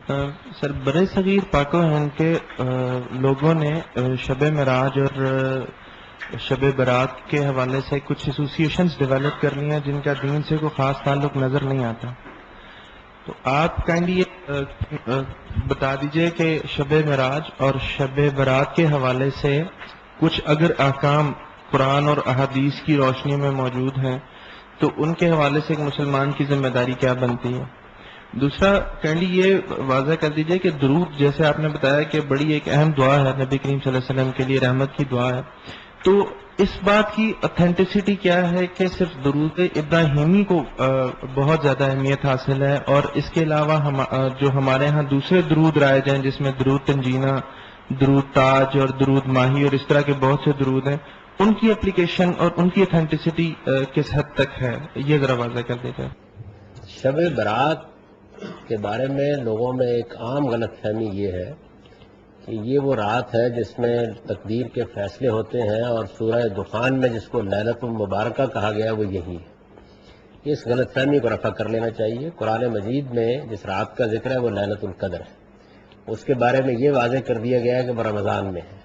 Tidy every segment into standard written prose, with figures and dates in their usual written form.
سر، برِ صغیر پاک و ہند کے لوگوں نے شب معراج اور شب برات کے حوالے سے کچھ ایسوسیشنز ڈیولپ کر لی ہیں جن کا دین سے کوئی خاص تعلق نظر نہیں آتا. تو آپ کائنڈلی بتا دیجئے کہ شب معراج اور شب برات کے حوالے سے کچھ اگر احکام قرآن اور احادیث کی روشنی میں موجود ہیں تو ان کے حوالے سے ایک مسلمان کی ذمہ داری کیا بنتی ہے. دوسرا کائنڈلی یہ واضح کر دیجئے کہ درود جیسے آپ نے بتایا کہ بڑی ایک اہم دعا ہے نبی کریم صلی اللہ علیہ وسلم کے لیے، رحمت کی دعا ہے، تو اس بات کی اتھینٹسٹی کیا ہے کہ صرف درود ابراہیمی کو بہت زیادہ اہمیت حاصل ہے، اور اس کے علاوہ جو ہمارے ہاں دوسرے درود رائج ہیں جس میں درود تنجینہ، درود تاج اور درود ماہی اور اس طرح کے بہت سے درود ہیں، ان کی اپلیکیشن اور ان کی اتھینٹسٹی کس حد تک ہے، یہ ذرا واضح کر دیجیے. شب برات کے بارے میں لوگوں میں ایک عام غلط فہمی یہ ہے کہ یہ وہ رات ہے جس میں تقدیر کے فیصلے ہوتے ہیں، اور سورہ دخان میں جس کو لیلۃ المبارکہ کہا گیا وہ یہی ہے. اس غلط فہمی کو رفع کر لینا چاہیے. قرآن مجید میں جس رات کا ذکر ہے وہ لیلۃ القدر ہے. اس کے بارے میں یہ واضح کر دیا گیا ہے کہ وہ رمضان میں ہے،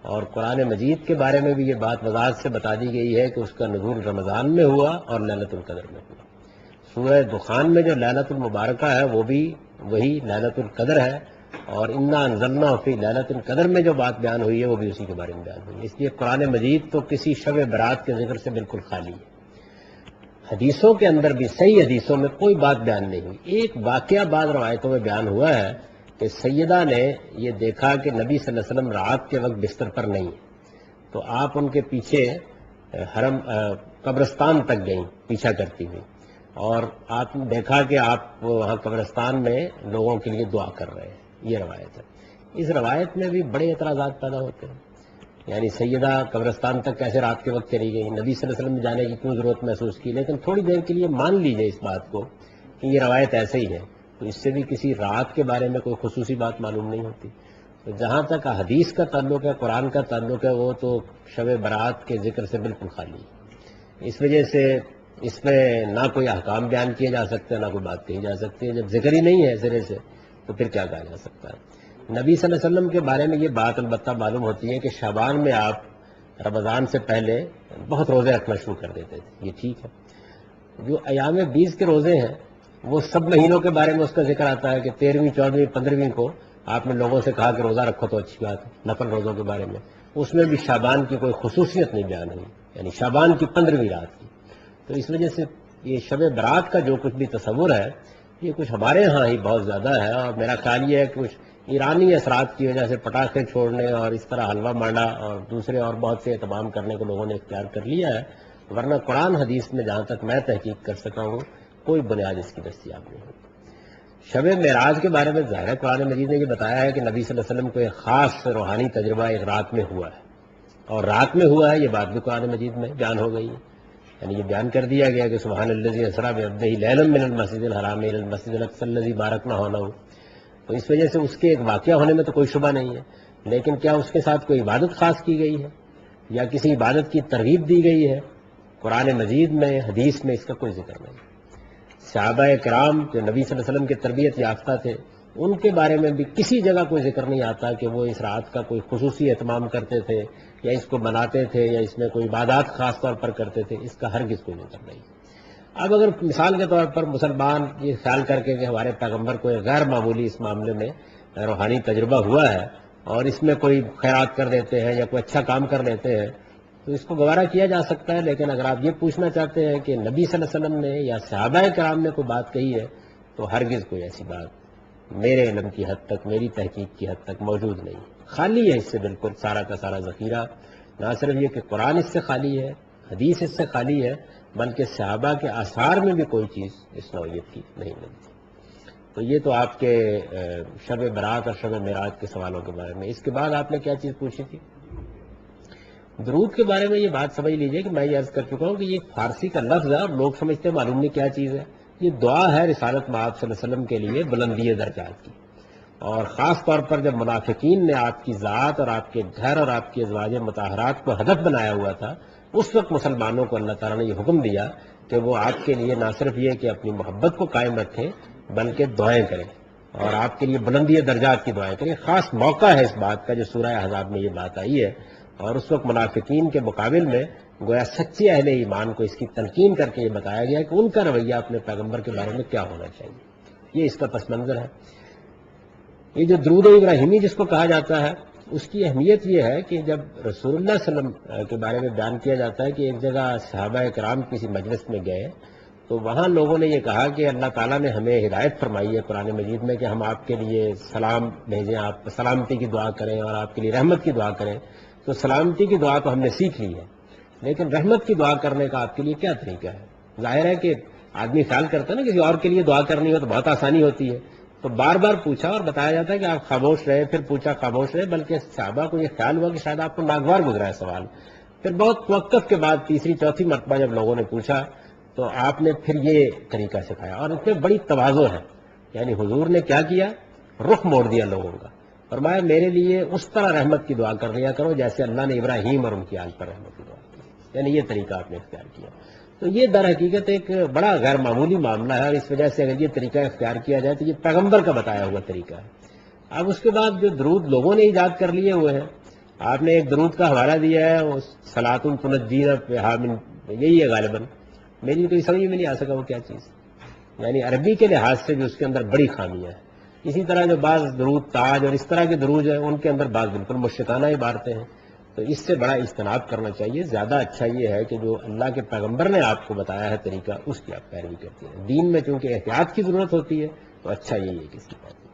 اور قرآن مجید کے بارے میں بھی یہ بات وضاحت سے بتا دی گئی ہے کہ اس کا نزول رمضان میں ہوا اور لیلۃ القدر میں ہوا. سورہ دخان میں جو لیلۃ المبارکہ ہے وہ بھی وہی لیلۃ القدر ہے، اور انا انزلنا فی لیلۃ القدر میں جو بات بیان ہوئی ہے وہ بھی اسی کے بارے میں بیان ہوئی ہے. اس لیے قرآن مجید تو کسی شب برات کے ذکر سے بالکل خالی ہے. حدیثوں کے اندر بھی صحیح حدیثوں میں کوئی بات بیان نہیں ہوئی. ایک واقعہ بعض روایتوں میں بیان ہوا ہے کہ سیدہ نے یہ دیکھا کہ نبی صلی اللہ علیہ وسلم رات کے وقت بستر پر نہیں ہے، تو آپ ان کے پیچھے حرم قبرستان تک گئیں پیچھا کرتی ہوئی، اور آپ نے دیکھا کہ آپ وہاں قبرستان میں لوگوں کے لیے دعا کر رہے ہیں. یہ روایت ہے. اس روایت میں بھی بڑے اعتراضات پیدا ہوتے ہیں. یعنی سیدہ قبرستان تک کیسے رات کے وقت چلی گئی، نبی صلی اللہ علیہ وسلم نے جانے کی کیوں ضرورت محسوس کی. لیکن تھوڑی دیر کے لیے مان لیجئے اس بات کو کہ یہ روایت ایسے ہی ہے، تو اس سے بھی کسی رات کے بارے میں کوئی خصوصی بات معلوم نہیں ہوتی. تو جہاں تک حدیث کا تعلق ہے، قرآن کا تعلق ہے، وہ تو شب برات کے ذکر سے بالکل خالی ہے. اس وجہ سے اس میں نہ کوئی احکام بیان کیے جا سکتے ہیں، نہ کوئی بات کہی جا سکتی ہے. جب ذکر ہی نہیں ہے سرے سے تو پھر کیا کہا جا سکتا ہے. نبی صلی اللہ علیہ وسلم کے بارے میں یہ بات البتہ معلوم ہوتی ہے کہ شعبان میں آپ رمضان سے پہلے بہت روزے رکھنا شروع کر دیتے تھے. یہ ٹھیک ہے. جو ایام 20 کے روزے ہیں وہ سب مہینوں کے بارے میں اس کا ذکر آتا ہے کہ 13ویں 14ویں 15ویں کو آپ نے لوگوں سے کہا کہ روزہ رکھو تو اچھی بات ہے، نفل روزوں کے بارے میں. اس میں بھی شعبان کی کوئی خصوصیت نہیں بیان ہوئی، یعنی شعبان کی 15ویں رات کی. تو اس وجہ سے یہ شب برات کا جو کچھ بھی تصور ہے یہ کچھ ہمارے ہاں ہی بہت زیادہ ہے، اور میرا خیال یہ ہے کہ کچھ ایرانی اثرات کی وجہ سے پٹاخے چھوڑنے اور اس طرح حلوہ مانڈا اور دوسرے اور بہت سے اہتمام کرنے کو لوگوں نے اختیار کر لیا ہے. ورنہ قرآن حدیث میں جہاں تک میں تحقیق کر سکا ہوں کوئی بنیاد اس کی دستیاب نہیں ہوتی. شب معراج کے بارے میں ظاہر قرآن مجید نے یہ بتایا ہے کہ نبی صلی اللہ علیہ وسلم کو ایک خاص روحانی تجربہ ایک رات میں ہوا ہے، اور رات میں ہوا ہے یہ بات بھی قرآن مجید میں بیان ہو گئی ہے. یعنی یہ بیان کر دیا گیا کہ سبحان الذی اسریٰ بعبدہ لیلا من المسجد الحرام الی المسجد الاقصی الذی بارکنا حولہ. تو اس وجہ سے اس کے ایک واقعہ ہونے میں تو کوئی شبہ نہیں ہے، لیکن کیا اس کے ساتھ کوئی عبادت خاص کی گئی ہے یا کسی عبادت کی ترغیب دی گئی ہے؟ قرآن مجید میں حدیث میں اس کا کوئی ذکر نہیں. صحابہ کرام جو نبی صلی اللہ علیہ وسلم کے تربیت یافتہ تھے ان کے بارے میں بھی کسی جگہ کوئی ذکر نہیں آتا کہ وہ اس رات کا کوئی خصوصی اہتمام کرتے تھے یا اس کو مناتے تھے یا اس میں کوئی عبادات خاص طور پر کرتے تھے. اس کا ہرگز کوئی ذکر نہیں. اب اگر مثال کے طور پر مسلمان یہ خیال کر کے کہ ہمارے پیغمبر کو ایک غیر معمولی اس معاملے میں روحانی تجربہ ہوا ہے اور اس میں کوئی خیرات کر دیتے ہیں یا کوئی اچھا کام کر لیتے ہیں تو اس کو گوارا کیا جا سکتا ہے. لیکن اگر آپ یہ پوچھنا چاہتے ہیں کہ نبی صلی اللہ علیہ وسلم نے یا صحابہ کرام نے کوئی بات کہی ہے تو ہرگز کوئی ایسی بات میرے علم کی حد تک، میری تحقیق کی حد تک موجود نہیں. خالی ہے اس سے بالکل سارا کا سارا ذخیرہ. نہ صرف یہ کہ قرآن اس سے خالی ہے، حدیث اس سے خالی ہے، بلکہ صحابہ کے آثار میں بھی کوئی چیز اس نوعیت کی نہیں ملتی. تو یہ تو آپ کے شب برات اور شب معراج کے سوالوں کے بارے میں. اس کے بعد آپ نے کیا چیز پوچھی تھی؟ درود کے بارے میں یہ بات سمجھ لیجئے کہ میں یہ عرض کر چکا ہوں کہ یہ فارسی کا لفظ ہے اور لوگ سمجھتے معلوم نہیں کیا چیز ہے. یہ دعا ہے رسالت مآب صلی اللہ علیہ وسلم کے لیے بلندی درجات کی، اور خاص طور پر جب منافقین نے آپ کی ذات اور آپ کے گھر اور آپ کی ازواج مطہرات کو ہدف بنایا ہوا تھا اس وقت مسلمانوں کو اللہ تعالیٰ نے یہ حکم دیا کہ وہ آپ کے لیے نہ صرف یہ کہ اپنی محبت کو قائم رکھیں بلکہ دعائیں کریں. اور آپ کے لیے بلندی درجات کی دعائیں کریں. خاص موقع ہے اس بات کا جو سورہ احزاب میں یہ بات آئی ہے، اور اس وقت منافقین کے مقابل میں گویا سچے اہل ایمان کو اس کی تلقین کر کے یہ بتایا گیا کہ ان کا رویہ اپنے پیغمبر کے بارے میں کیا ہونا چاہیے. یہ اس کا پس منظر ہے. یہ جو درود ابراہیمی جس کو کہا جاتا ہے، اس کی اہمیت یہ ہے کہ جب رسول اللہ صلی اللہ علیہ وسلم کے بارے میں بیان کیا جاتا ہے کہ ایک جگہ صحابہ کرام کسی مجلس میں گئے تو وہاں لوگوں نے یہ کہا کہ اللہ تعالیٰ نے ہمیں ہدایت فرمائی ہے قرآن مجید میں کہ ہم آپ کے لیے سلام بھیجیں، آپ سلامتی کی دعا کریں اور آپ کے لیے رحمت کی دعا کریں. تو سلامتی کی دعا تو ہم نے سیکھ لی ہے، لیکن رحمت کی دعا کرنے کا آپ کے لیے کیا طریقہ ہے؟ ظاہر ہے کہ آدمی خیال کرتا ہے نا کسی اور کے لیے دعا کرنی ہو تو بہت آسانی ہوتی ہے، تو بار بار پوچھا اور بتایا جاتا ہے کہ آپ خاموش رہے، پھر پوچھا خاموش رہے، بلکہ صحابہ کو یہ خیال ہوا کہ شاید آپ کو ناگوار گزرا ہے سوال. پھر بہت توقف کے بعد تیسری چوتھی مرتبہ جب لوگوں نے پوچھا تو آپ نے پھر یہ طریقہ سکھایا، اور اس میں بڑی تواضع ہے. یعنی حضور نے کیا کیا؟ رخ موڑ دیا لوگوں کا، فرمایا میرے لیے اس طرح رحمت کی دعا کر لیا کرو جیسے اللہ نے ابراہیم اور ان کی آل پر رحمت کی دعا کی. یعنی یہ طریقہ آپ نے اختیار کیا. تو یہ در حقیقت ایک بڑا غیر معمولی معاملہ ہے، اور اس وجہ سے اگر یہ طریقہ اختیار کیا جائے تو یہ پیغمبر کا بتایا ہوا طریقہ ہے. اب اس کے بعد جو درود لوگوں نے ایجاد کر لیے ہوئے ہیں، آپ نے ایک درود کا حوالہ دیا ہے، وہ صلاۃ تنجینا من، یہی ہے غالباً. میری تو سمجھ میں نہیں آ سکا وہ کیا چیز. یعنی عربی کے لحاظ سے بھی اس کے اندر بڑی خامیاں ہیں. اسی طرح جو بعض درود تاج اور اس طرح کے درود ہیں ان کے اندر بعض بالکل مشرکانہ عبارتیں ہیں. تو اس سے بڑا اجتناب کرنا چاہیے. زیادہ اچھا یہ ہے کہ جو اللہ کے پیغمبر نے آپ کو بتایا ہے طریقہ، اس کی آپ پیروی کرتے ہیں. دین میں چونکہ احتیاط کی ضرورت ہوتی ہے تو اچھا یہی ہے کہ اس کی پیروی